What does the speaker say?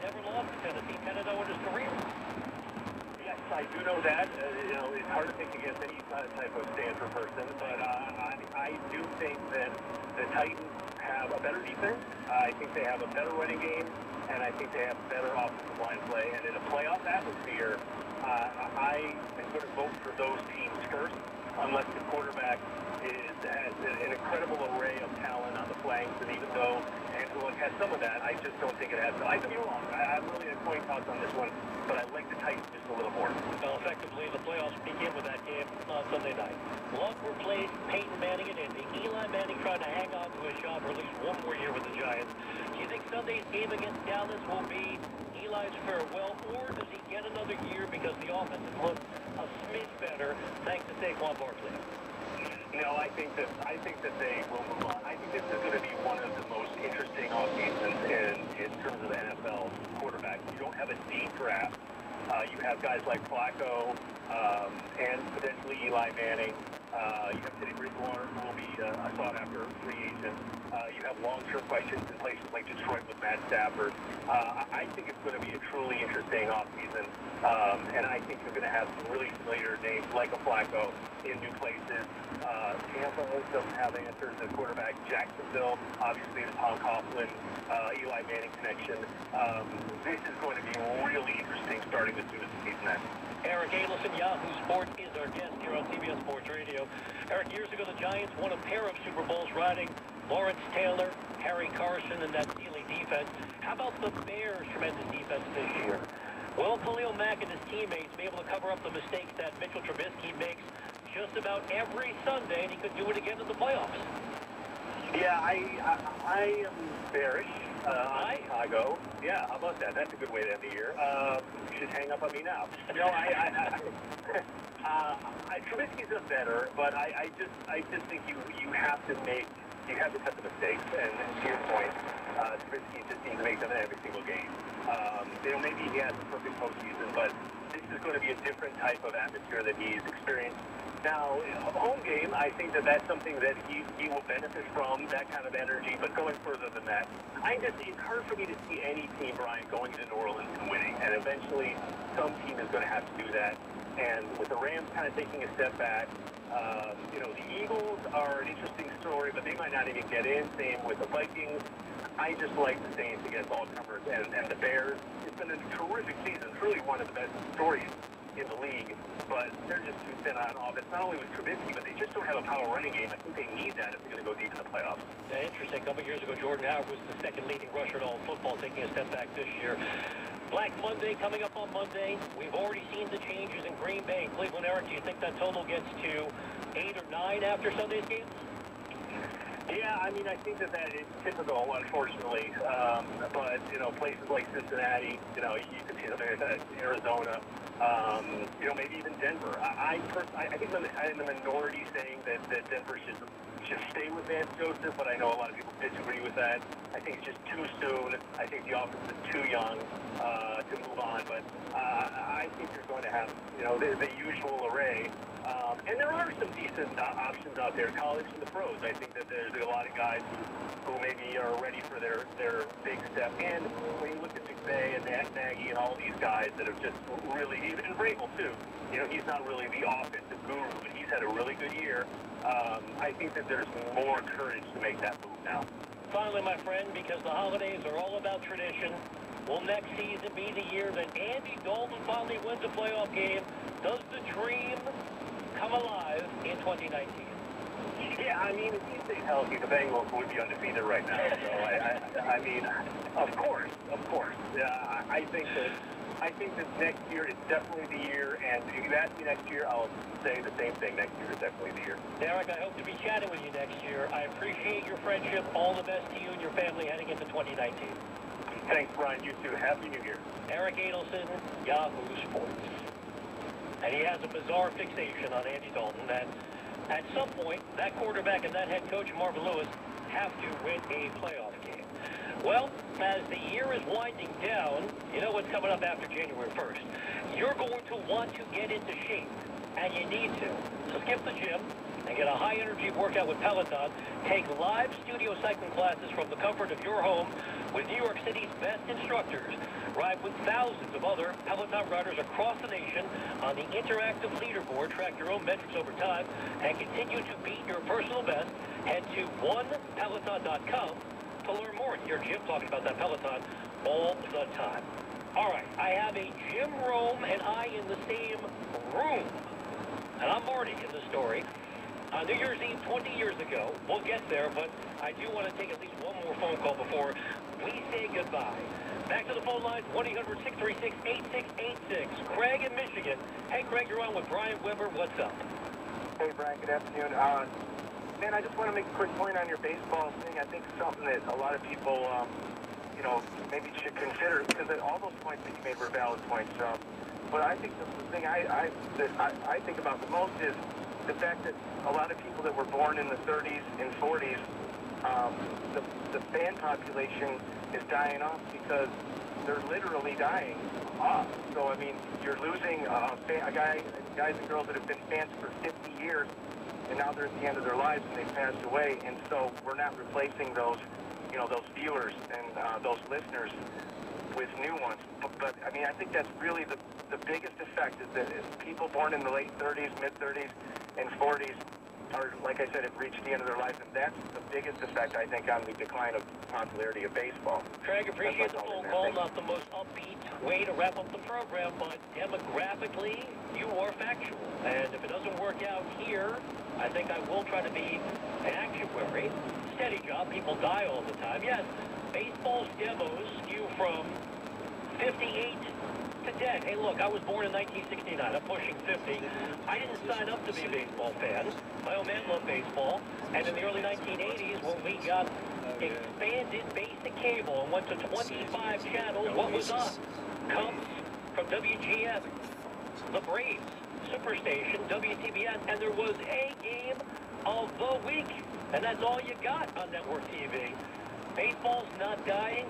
never lost to Tennessee, 10-0 in his career. Yes, I do know that. It's hard to pick against any type of Stanford person, but I do think that the Titans have a better defense. I think they have a better running game, and I think they have better offensive line play. And in a playoff atmosphere, I am going to vote for those teams first, unless the quarterback has an incredible array of talent on the flanks, and even though Angela has some of that, I just don't think it has. I could be wrong. I'm really a coin toss on this one, but I like the Titans just a little more. Well, effectively, the playoffs begin with that game on Sunday night. Luck replaced Peyton Manning and Indy. Eli Manning trying to hang on to his shot for at least one more year with the Giants. Do you think Sunday's game against Dallas will be Eli's farewell, or does he get another year because the offense has looked a smidge better thanks to Saquon Barkley? No, I think that they will move on. I think this is going to be one of the most interesting offseasons in terms of the NFL quarterback. You don't have a deep draft. You have guys like Flacco and potentially Eli Manning. You have Teddy Bridgewater, who will be a sought-after free agent. You have long-term questions in places like Detroit with Matt Stafford. I think it's going to be a truly interesting offseason, and I think you're going to have some really familiar names like a Flacco in new places. Tampa doesn't have answers at quarterback. Jacksonville, obviously, the Tom Coughlin, Eli Manning connection. This is going to be really interesting starting as soon as the season ends. Eric Adelson, Yahoo Sports, is our guest here on CBS Sports Radio. Eric, years ago, the Giants won a pair of Super Bowls riding Lawrence Taylor, Harry Carson, and that stealing defense. How about the Bears' tremendous defense this year? Will Khalil Mack and his teammates be able to cover up the mistakes that Mitchell Trubisky makes just about every Sunday, and he could do it again in the playoffs? Yeah, I am bearish on Chicago. Yeah, how about that? That's a good way to end the year. You should hang up on me now. No, Trubisky's a better, but I just think you have to cut the mistakes. And to your point, Trubisky just needs to make them in every single game. Maybe he has a perfect postseason, but this is going to be a different type of atmosphere that he's experienced. Now, home game, I think that's something that he will benefit from, that kind of energy. But going further than that, it's hard for me to see any team, Brian, going to New Orleans and winning. And eventually, some team is going to have to do that. And with the Rams kind of taking a step back, the Eagles are an interesting story, but they might not even get in. Same with the Vikings. I just like the Saints against all comers. And the Bears, it's been a terrific season. It's really one of the best stories in the league, but they're just too thin on offense. Not only with Trubisky, but they just don't have a power running game. I think they need that if they're going to go deep in the playoffs. Yeah, interesting. A couple years ago, Jordan Howard was the second leading rusher in all football, taking a step back this year. Black Monday coming up on Monday. We've already seen the changes in Green Bay and Cleveland. Eric, do you think that total gets to 8 or 9 after Sunday's game? Yeah, I think that is typical, unfortunately. But, places like Cincinnati, you can see something like that, Arizona, maybe even Denver. I think I'm in the minority saying that Denver should stay with Vance Joseph, but I know a lot of people disagree with that. I think it's just too soon. I think the offense is too young to move on. But I think you're going to have, the usual array. And there are some decent options out there, college and the pros. I think that there's a lot of guys who maybe are ready for their big step. And when you look at McVay and Nagy and all these guys that have just really, even Vrabel too, he's not really the offensive guru, but he's had a really good year. I think that there's more courage to make that move now. Finally, my friend, because the holidays are all about tradition, will next season be the year that Andy Dalton finally wins a playoff game? Does the dream come alive in 2019? Yeah, if he stays healthy, the Bengals would be undefeated right now. So, of course. Yeah, I think that next year is definitely the year, and if you ask me next year, I'll say the same thing. Next year is definitely the year. Derek, I hope to be chatting with you next year. I appreciate your friendship. All the best to you and your family heading into 2019. Thanks, Brian. You too. Happy New Year. Eric Adelson, Yahoo Sports. And he has a bizarre fixation on Andy Dalton that at some point, that quarterback and that head coach, Marvin Lewis, have to win a playoff game. Well, as the year is winding down, you know what's coming up after January 1st. You're going to want to get into shape, and you need to. So skip the gym, and get a high-energy workout with Peloton. Take live studio cycling classes from the comfort of your home with New York City's best instructors. Ride with thousands of other Peloton riders across the nation on the interactive leaderboard. Track your own metrics over time and continue to beat your personal best. Head to onepeloton.com to learn more. Hear Jim talking about that Peloton all the time. All right, I have a Jim Rome and I in the same room. And I'm Marty in the story. On New Year's Eve 20 years ago, we'll get there, but I do want to take at least one more phone call before we say goodbye. Back to the phone lines, 1-800-636-8686. Craig in Michigan. Hey, Craig, you're on with Brian Weber. What's up? Hey, Brian, good afternoon. Man, I just want to make a quick point on your baseball thing. I think something that a lot of people, maybe should consider, because all those points that you made were valid points. But I think the thing I think about the most is the fact that a lot of people that were born in the 30s and 40s, the fan population is dying off because they're literally dying off. So, I mean, you're losing guys and girls that have been fans for 50 years, and now they're at the end of their lives and they've passed away. And so we're not replacing those, those viewers and those listeners with new ones. But I mean, I think that's really the biggest effect is that people born in the late 30s, mid-30s, and 40s are, like I said, have reached the end of their life, and that's the biggest effect, I think, on the decline of popularity of baseball. Craig, appreciate the phone call. Not the most upbeat way to wrap up the program, but demographically, you are factual. And if it doesn't work out here, I think I will try to be an actuary. Steady job. People die all the time. Yes, baseball's demos skew from 58 to dead. Hey, look, I was born in 1969. I'm pushing 50. I didn't sign up to be a baseball fan. My old man loved baseball. And in the early 1980s, when we got expanded basic cable and went to 25 channels, what was on? Cubs from WGN, the Braves, Superstation, WTBN, and there was a game of the week. And that's all you got on network TV. Baseball's not dying.